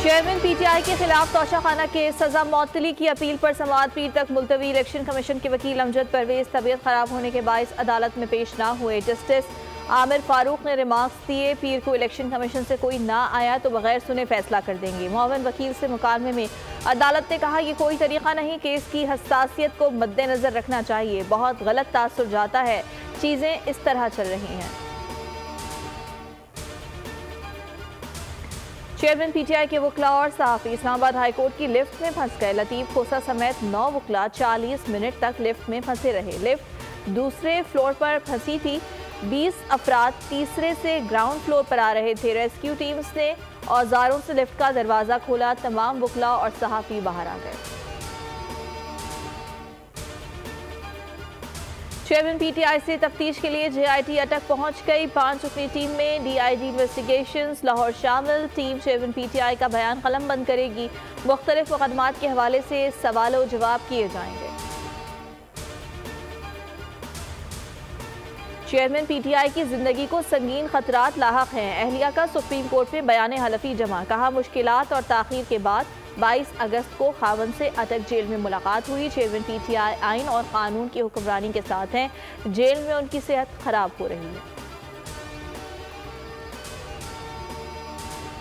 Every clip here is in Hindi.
चेयरमैन पीटीआई के खिलाफ तोशाखाना केस, सजा मौतली की अपील पर समाअत पीर तक मुलतवी। इलेक्शन कमीशन के वकील अमजद परवेज तबीयत खराब होने के बायस अदालत में पेश ना हुए। जस्टिस आमिर फारूक ने रिमार्क्स दिए, पीर को इलेक्शन कमीशन से कोई ना आया तो बगैर सुने फैसला कर देंगे। मुआविन वकील से मुकालमे में अदालत ने कहा, ये कोई तरीका नहीं, केस की हसासियत को मद्देनजर रखना चाहिए, बहुत गलत तासुर जाता है, चीजें इस तरह चल रही हैं। चेयरमैन पीटीआई के वकला और सहाफ़ी इस्लामाबाद हाईकोर्ट की लिफ्ट में फंस गए। लतीफ़ खोसा समेत 9 वकला 40 मिनट तक लिफ्ट में फंसे रहे। लिफ्ट दूसरे फ्लोर पर फंसी थी। 20 अफराद तीसरे से ग्राउंड फ्लोर पर आ रहे थे। रेस्क्यू टीम्स ने औजारों से लिफ्ट का दरवाज़ा खोला। तमाम वकला और सहाफ़ी बाहर आ गए। चेयरमैन पीटीआई से तफ्तीश के लिए जेआईटी अटक पहुंच गई। 5 रुकनी टीम में डीआईजी इन्वेस्टिगेशंस लाहौर शामिल। टीम चेयरमैन पीटीआई का बयान कलम बंद करेगी। मुख्तलिफ मुकदमात के हवाले से सवालों जवाब किए जाएंगे। चेयरमैन पीटीआई की जिंदगी को संगीन खतरात लाहक हैं। अहलिया का सुप्रीम कोर्ट में बयान हलफी जमा। कहा, मुश्किलात और ताखीर के बाद 22 अगस्त को खावन से अटक जेल में मुलाकात हुई। चेयरमैन पीटीआई आइन और कानून की हुक्मरानी के साथ हैं। जेल में उनकी सेहत खराब हो रही है।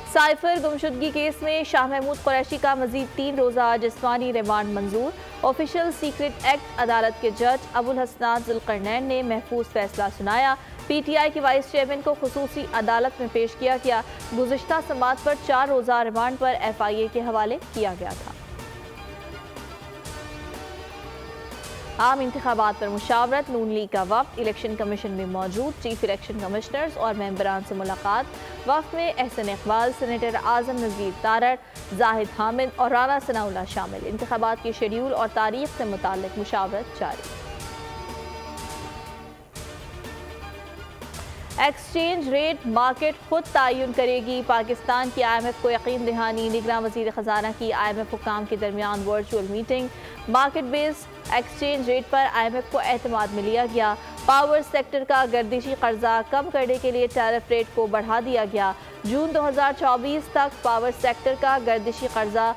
साइफर गुमशुदगी केस में शाह महमूद कुरैशी का मजीद 3 रोज़ा जिस्मानी रिमांड मंजूर। ऑफिशियल सीक्रेट एक्ट अदालत के जज अबुल हसनात जुल्करनैन ने महफूज फैसला सुनाया। पीटीआई के वाइस चेयरमैन को खुसूसी अदालत में पेश किया गया। गुज़िश्ता समाअत पर 4 रोज़ा रिमांड पर FIA के हवाले किया गया था। आम इंतखाबात पर मुशावरत, नून लीग का वफ्द इलेक्शन कमीशन में मौजूद। चीफ इलेक्शन कमिश्नर्स और मेंबरान से मुलाकात। वफ्द में एहसन इकबाल, सेनेटर आजम नज़ीर तारड़, जाहिद हामिद और राना सनाउल्लाह शामिल। इंतखाबात के शेड्यूल और तारीख से मुताल्लिक मुशावरत जारी। एक्सचेंज रेट मार्केट खुद तयन करेगी। पाकिस्तान की IMF को यकीन दहानी। निगरान वज़ीर ख़जाना की IMF हुक्काम के दरमियान virtual meeting. Market based exchange rate पर IMF को एतमाद में लिया गया। पावर सेक्टर का गर्दिशी कर्जा कम करने के लिए टैरिफ रेट को बढ़ा दिया गया। जून 2024 तक पावर सेक्टर का गर्दिशी कर्जा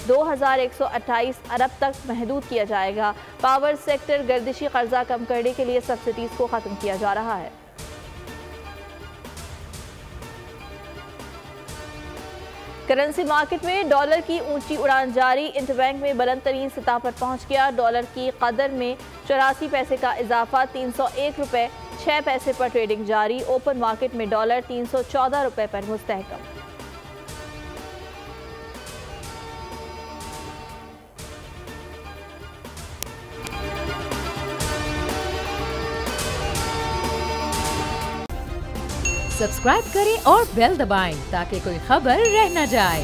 2128 अरब तक महदूद किया जाएगा। पावर सेक्टर गर्दिशी कर्जा कम करने के लिए सब्सिडीज को ख़त्म किया जा रहा है। करेंसी मार्केट में डॉलर की ऊंची उड़ान जारी। इंटरबैंक में बुलंद तरीन सतह पर पहुंच गया। डॉलर की कदर में 84 पैसे का इजाफा। 301 रुपये 6 पैसे पर ट्रेडिंग जारी। ओपन मार्केट में डॉलर 314 रुपये पर मुस्तहकम। सब्सक्राइब करें और बेल दबाएं ताकि कोई खबर रह न जाए।